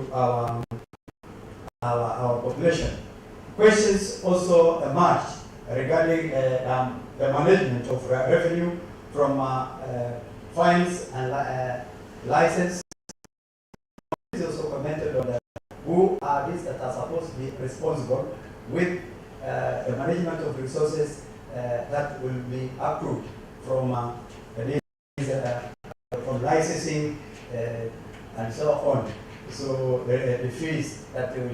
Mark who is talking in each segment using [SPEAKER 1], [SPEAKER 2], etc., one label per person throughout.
[SPEAKER 1] to our population. Questions also emerged regarding the management of revenue from fines and license. It also commented on who are these that are supposed to be responsible with the management of resources that will be accrued from from licensing and so on. So the fees that will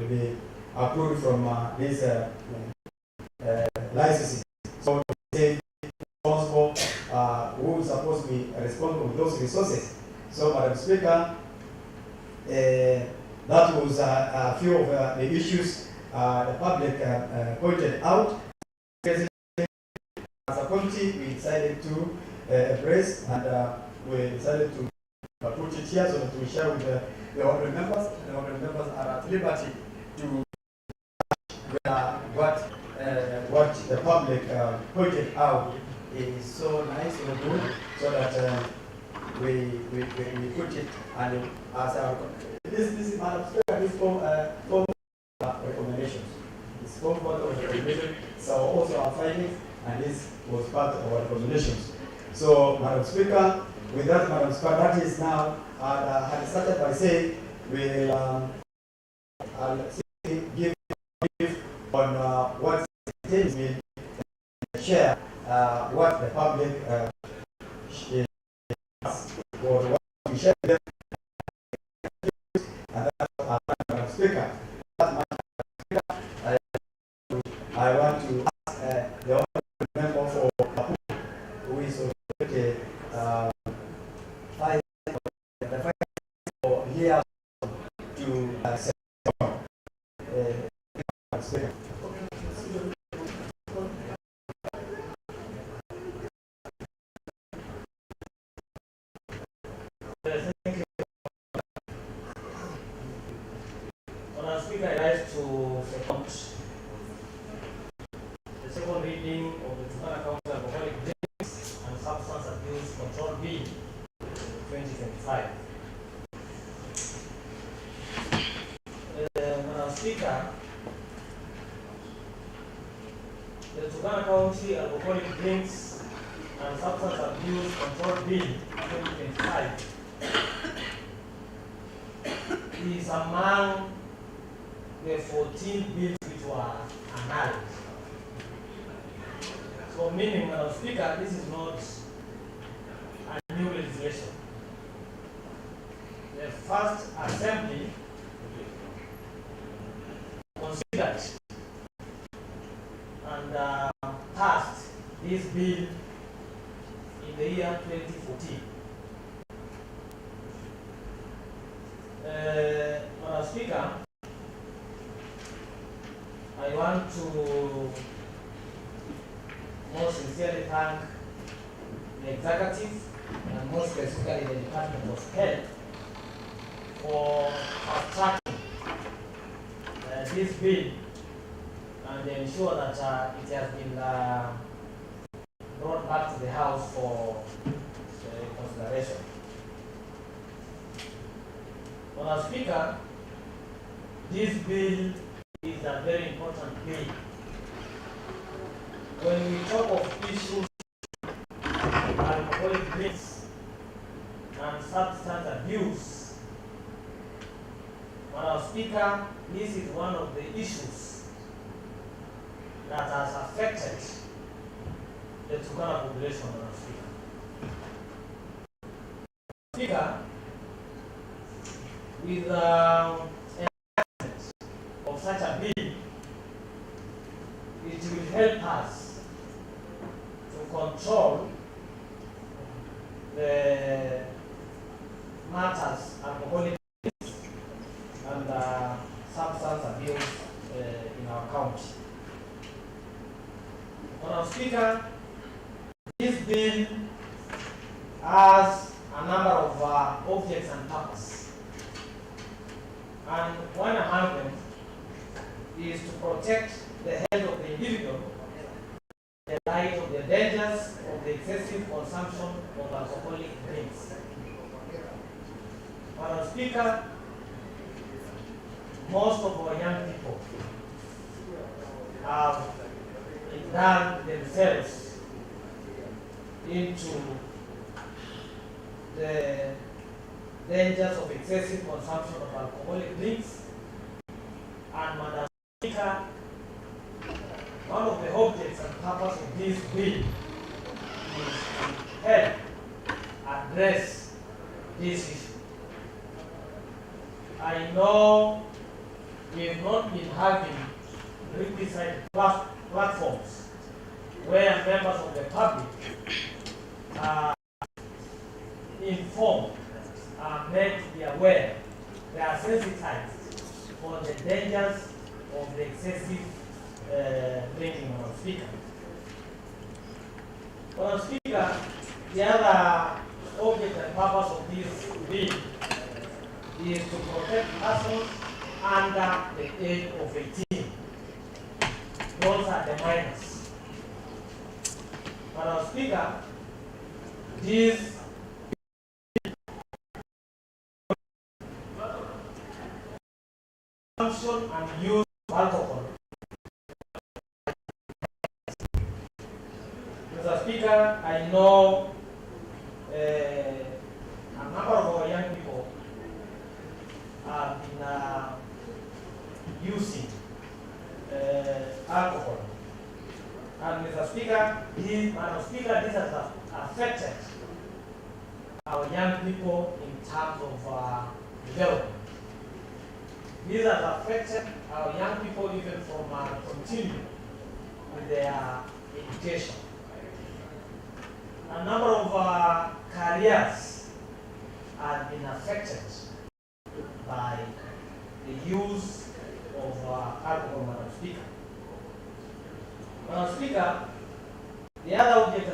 [SPEAKER 1] be accrued from these licensing. So they responsible, who is supposed to be responsible with those resources. So, Madam Speaker, that was a few of the issues the public pointed out. As a committee, we decided to embrace and we decided to put it here so that we share with the honorable members. The honorable members are at liberty to what the public pointed out is so nice and good, so that we put it and as our this is Madam Speaker, this form recommendations. This form of recommendation, so also our findings, and this was part of our recommendations. So, Madam Speaker, with that, Madam Speaker, that is now had started by saying we'll give on what things will share what the public or what we share with them. And that's Madam Speaker. I want to ask the honorable member for who is already for here to say Speaker.
[SPEAKER 2] Thank you. Madam Speaker, I rise to second the second reading of the Turkana County Alcoholic Drinks and Substance Abuse Control Bill 2025. Madam Speaker, the Turkana County Alcoholic Drinks and Substance Abuse Control Bill 2025 is among the 14 bills which were annulled. So meaning, Madam Speaker, this is not a new legislation. The first assembly considered and passed this bill in the year 2014. Madam Speaker, I want to most sincerely thank the executive and more specifically the Department of Health for attracting this bill and ensure that it has been brought back to the House for consideration. Madam Speaker, this bill is a very important bill. When we talk of issues of alcoholic drinks and substance abuse, Madam Speaker, this is one of the issues that has affected the Turkana population, Madam Speaker. Speaker, with enactment of such a bill, it will help us to control the matters, alcoholic and substance abuse in our county. Madam Speaker, this bill has a number of objects and purposes. And one among them is to protect the health of the individual in the light of the dangers of the excessive consumption of alcoholic drinks. Madam Speaker, most of our young people have indulged themselves into the dangers of excessive consumption of alcoholic drinks. And Madam Speaker, one of the objects and purpose of this bill is to help address this issue. I know we have not been having requisite platforms where members of the public are informed, are made to be aware, they are sensitized for the dangers of the excessive drinking, Madam Speaker. Madam Speaker, the other object and purpose of this bill is to protect persons under the age of 18. Those are the minors. Madam Speaker, this consumption and use of alcohol. Mr. Speaker, I know a number of our young people have been using alcohol. And Mr. Speaker, this has affected our young people in terms of development. This has affected our young people even from continuing with their education. A number of careers have been affected by the use of alcohol, Madam Speaker. Madam Speaker, the other object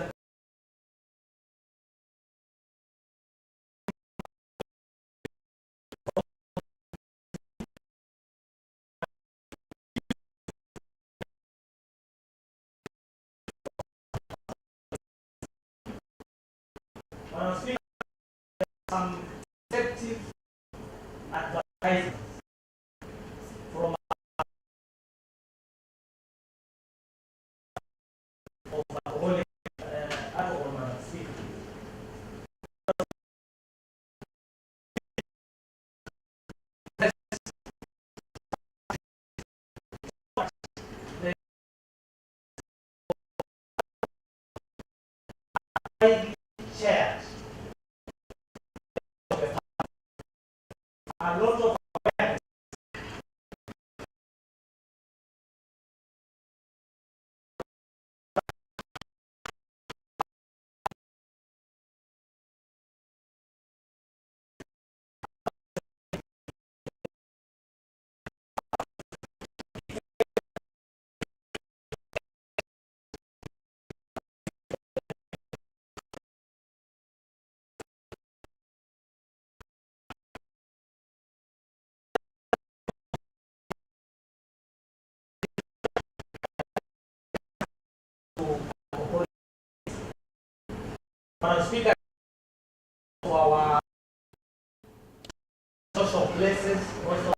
[SPEAKER 2] Madam Speaker, some effective advertisements from alcoholic alcohol, Madam Speaker. The shares a lot of Madam Speaker, to our social places, also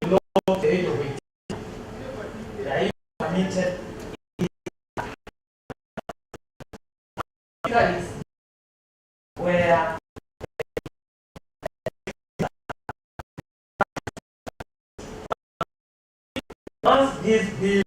[SPEAKER 2] below the age of 18. They are even permitted is where once this bill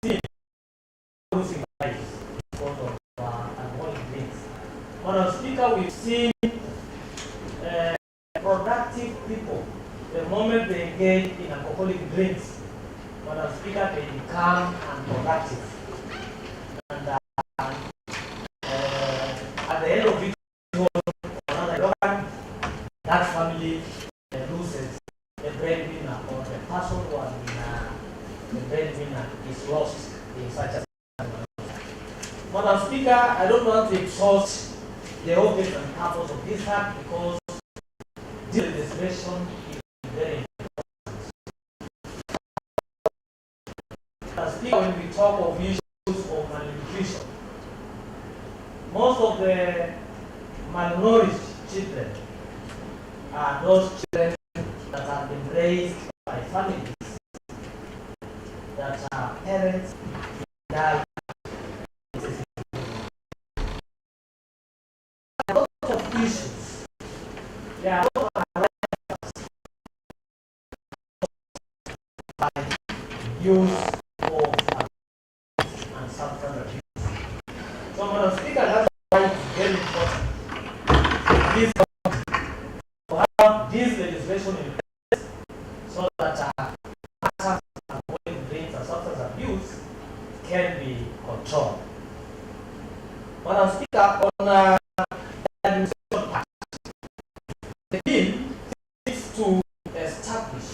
[SPEAKER 2] seen losing lives because of alcoholic drinks. Madam Speaker, we've seen productive people, the moment they engage in alcoholic drinks, Madam Speaker, they become unproductive. And at the end of it, that family loses the breadwinner, or the person who has been the breadwinner is lost in such a situation. Madam Speaker, I don't want to exhaust the object and purpose of this act because this legislation is very important. Madam Speaker, when we talk of issues of malnutrition, most of the malnourished children are those children that have been raised by families that are parents that a lot of issues. There are a lot of by use of and substance abuse. So, Madam Speaker, that's why it's very important this to have this legislation in place so that matters of avoiding drinks and substance abuse can be controlled. Madam Speaker, on the administration part, the bill seeks to establish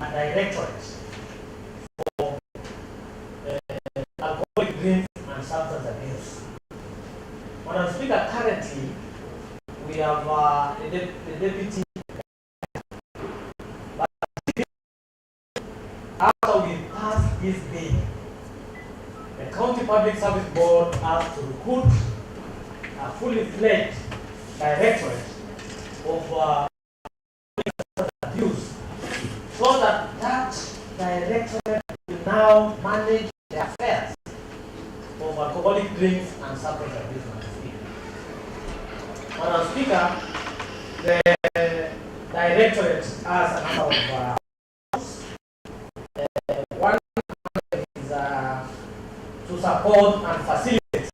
[SPEAKER 2] a directorate for alcoholic drinks and substance abuse. Madam Speaker, currently we have the deputy. But after we pass this bill, the County Public Service Board has to recruit a fully fledged directorate of abuse, so that that directorate will now manage the affairs of alcoholic drinks and substance abuse. Madam Speaker, the directorate has a number of one is to support and facilitate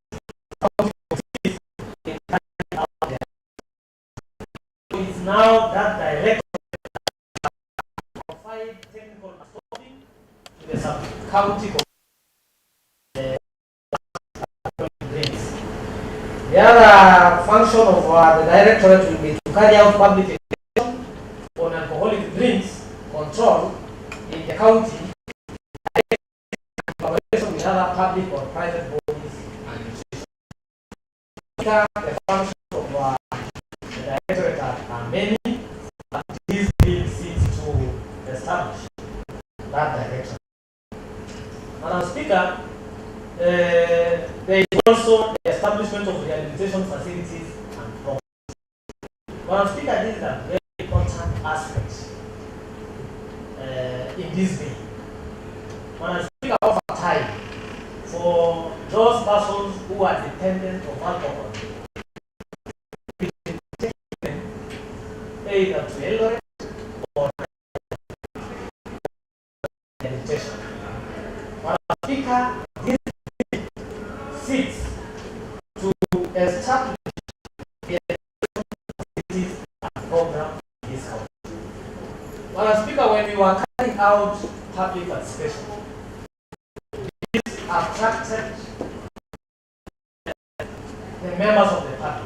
[SPEAKER 2] in carrying out their. It is now that directorate provide technical consulting to the sub-county drinks. The other function of the directorate will be to carry out public education on alcoholic drinks control in the county, in collaboration with other public or private bodies and institutions. The functions of the directorate are many, but this bill seeks to establish that direction. Madam Speaker, there is also the establishment of rehabilitation facilities and programs. Madam Speaker, this is a very important aspect in this bill. Madam Speaker, over time, for those persons who are dependent of alcohol, either to elderly or rehabilitation. Madam Speaker, this seeks to establish the facilities and program in this country. Madam Speaker, when we were carrying out public participation, this attracted the members of the party.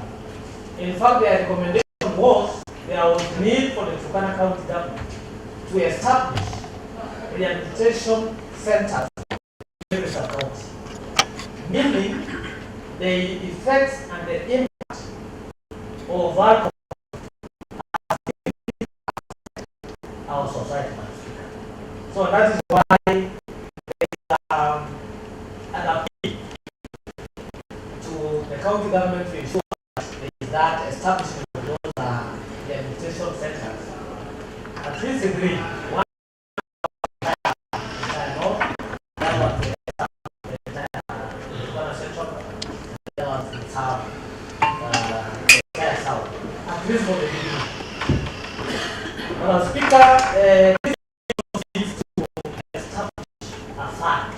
[SPEAKER 2] In fact, their recommendation was there was need for the Turkana County government to establish rehabilitation centers in every county, meaning the effects and the impact of alcohol on our society. So that is why there is an appeal to the county government to ensure that establishment of those rehabilitation centers. At least agree. One Speaker, this is to establish a fund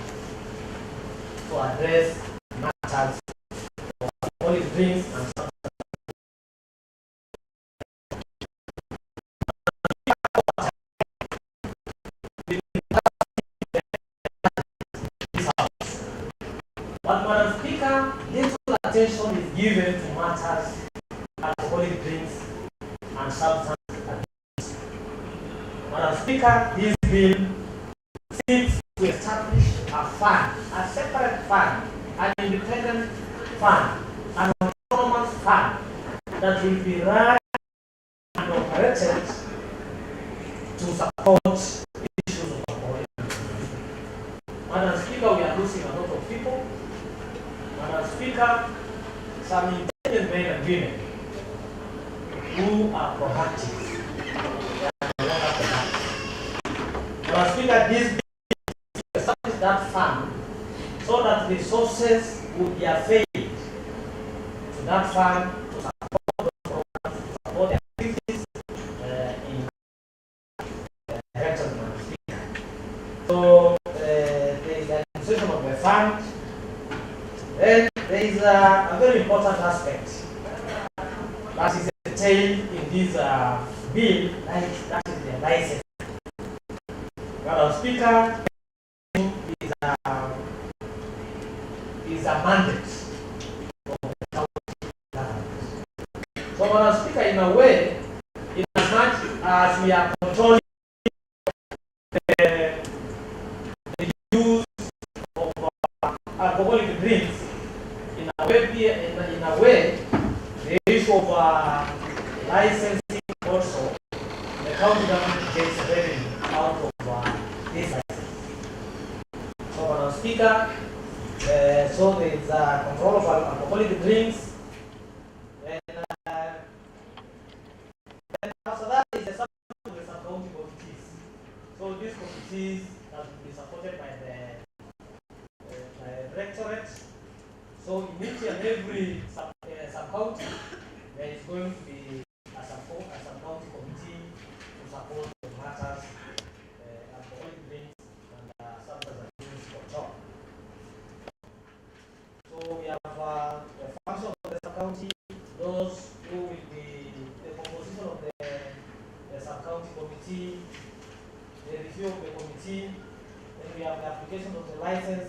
[SPEAKER 2] But Madam Speaker, little attention is given to matters alcoholic drinks and substance abuse. Madam Speaker, this bill seeks to establish a fund, a separate fund, an independent fund, an autonomous fund that will be run and operated to support issues of alcohol. Madam Speaker, we are losing a lot of people. Madam Speaker, some intelligent men and women who are proactive. Madam Speaker, this bill establishes that fund so that resources would be available to that fund to support those programs, to support the activities in direction, Madam Speaker. So there is the administration of the fund. Then there is a very important aspect that is detailed in this bill, that is the license. Madam Speaker, is a mandate of the county government. So, Madam Speaker, in a way, in as much as we are controlling the use of alcoholic drinks, in a way, the issue of licensing also, the county government gets revenue out of this license. So, Madam Speaker, so there is control of alcoholic drinks, and after that is the sub-county committees. So these committees have been supported by the directorate. So in each and every sub-county, there is going to be a sub-county committee to support the matters alcoholic drinks and substance abuse control. So we have the function of the sub-county, those who will be the composition of the sub-county committee, the review of the committee, then we have the application of the license,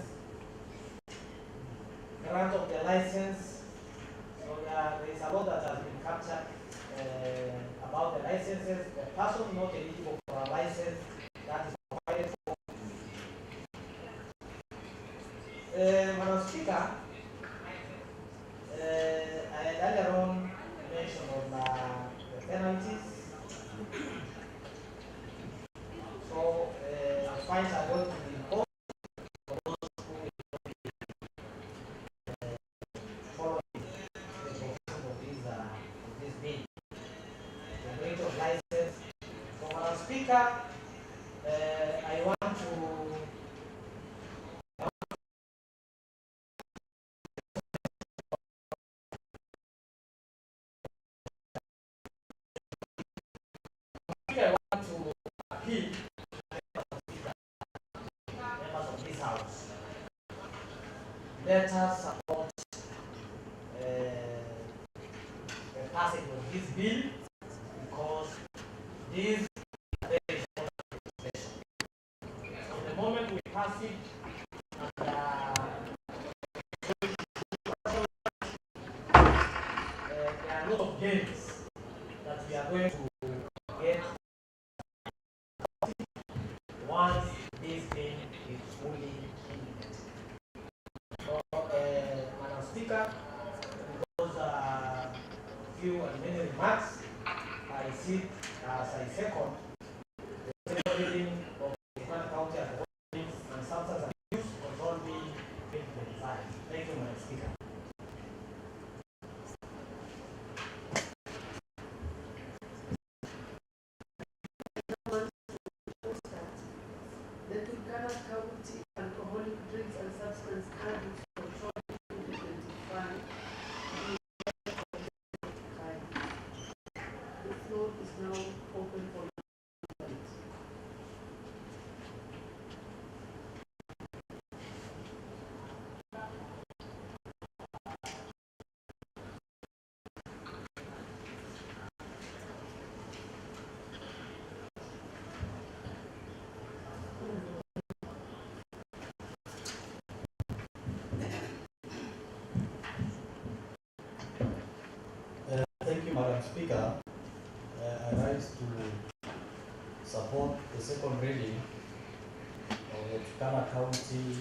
[SPEAKER 2] grant of the license. So there is a lot that has been captured about the licenses. The person not eligible for a license that is provided for. Madam Speaker, I earlier on mentioned on the penalties. So fines are going to be imposed for those who will be following the provisions of this bill. The breach of license. So, Madam Speaker, I want to appeal members of this house. Let us support the passage of this bill because this is a very important legislation. So the moment we pass it, and there are a lot of gains that we are going to get once this bill is fully implemented. So, Madam Speaker, because few and many remarks, I sit as I second the second reading of the County Alcohol Drinks and Substance Abuse Control Bill 2025. Thank you, Madam Speaker.
[SPEAKER 3] The Turkana County Alcoholic Drinks and Substance Abuse Control 2025. The floor is now open for
[SPEAKER 1] the second reading of the Turkana County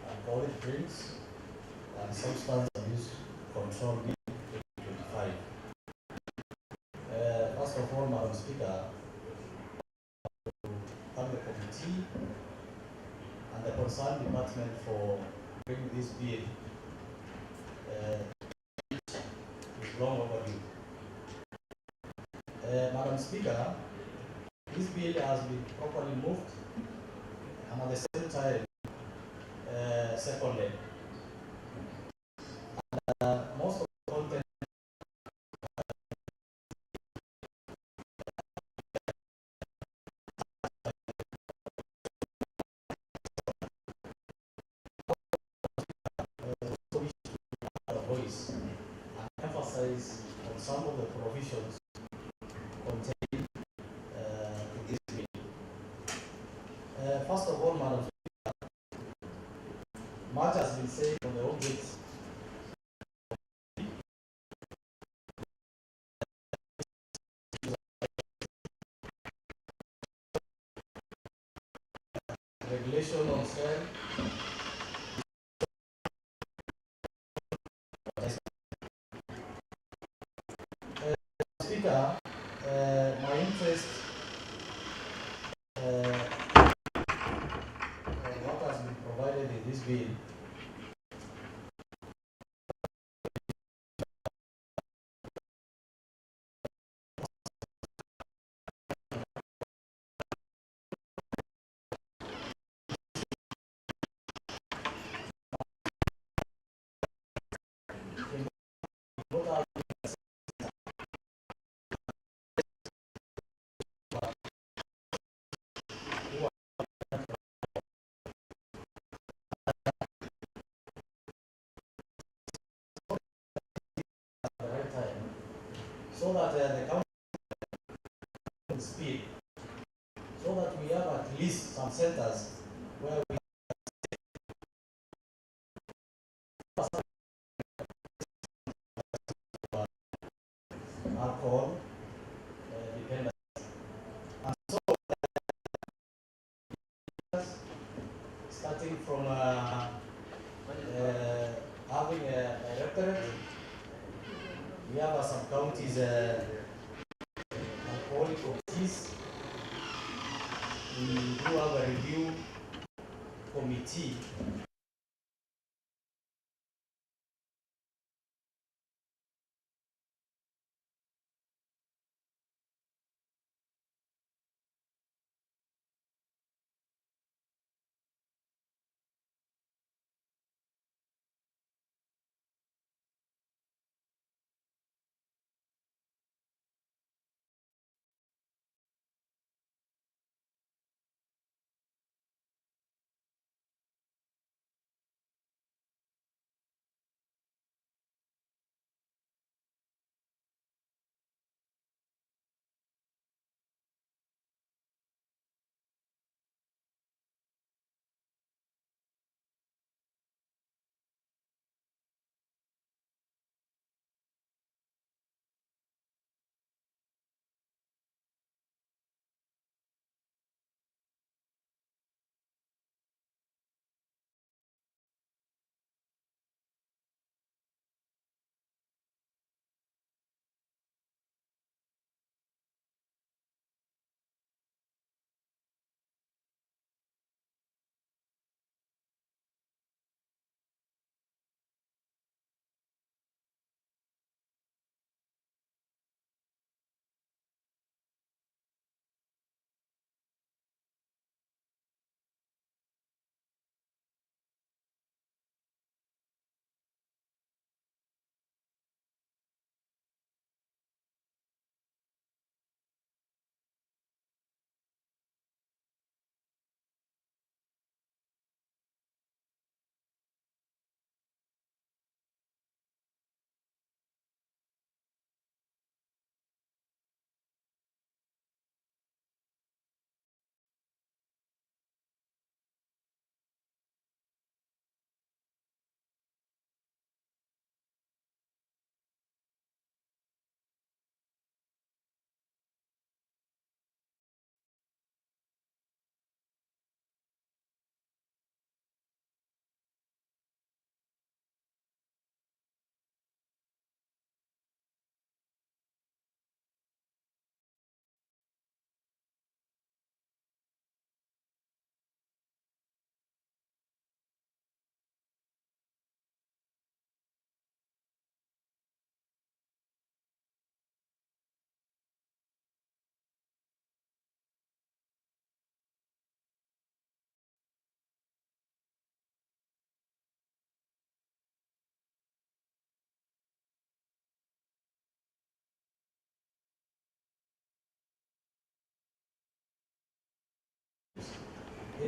[SPEAKER 1] Alcoholic Drinks and Substance Abuse Control Bill 2025. First of all, Madam Speaker, thank the committee and the concerned department for bringing this bill. It's long overdue. Madam Speaker, this bill has been properly moved and at the same time seconded. Most of the content voice and emphasize on some of the provisions contained in this bill. First of all, Madam Speaker, much has been said on the objects regulation on sale. Speaker, my interest what has been provided in this bill what are at the right time so that the council will speed so that we have at least some centers where we have alcohol dependence. And so, starting from having a directorate, we have some counties alcoholic committees. We do have a review committee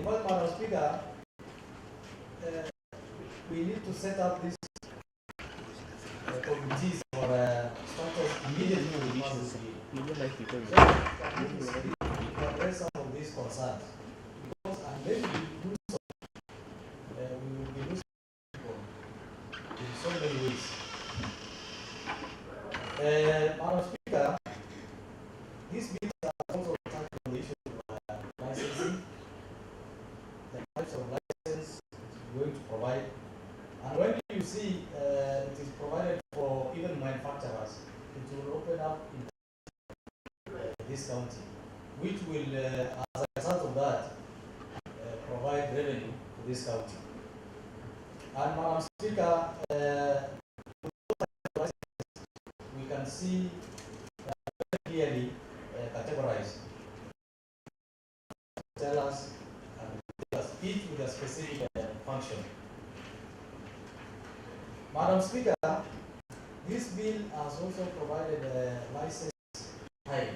[SPEAKER 2] because, Madam Speaker, we need to set up these committees for status immediately to address some of these concerns. Because unless we do so, we will be losing people in so many ways. Madam Speaker, these bills are also tackling the issue of licensing, the types of license it's going to provide. And when you see it is provided for even manufacturers, it will open up in this county, which will, as a result of that, provide revenue to this county. And Madam Speaker, we can see very clearly categorized. Tell us and tell us each with a specific function. Madam Speaker, this bill has also provided a license time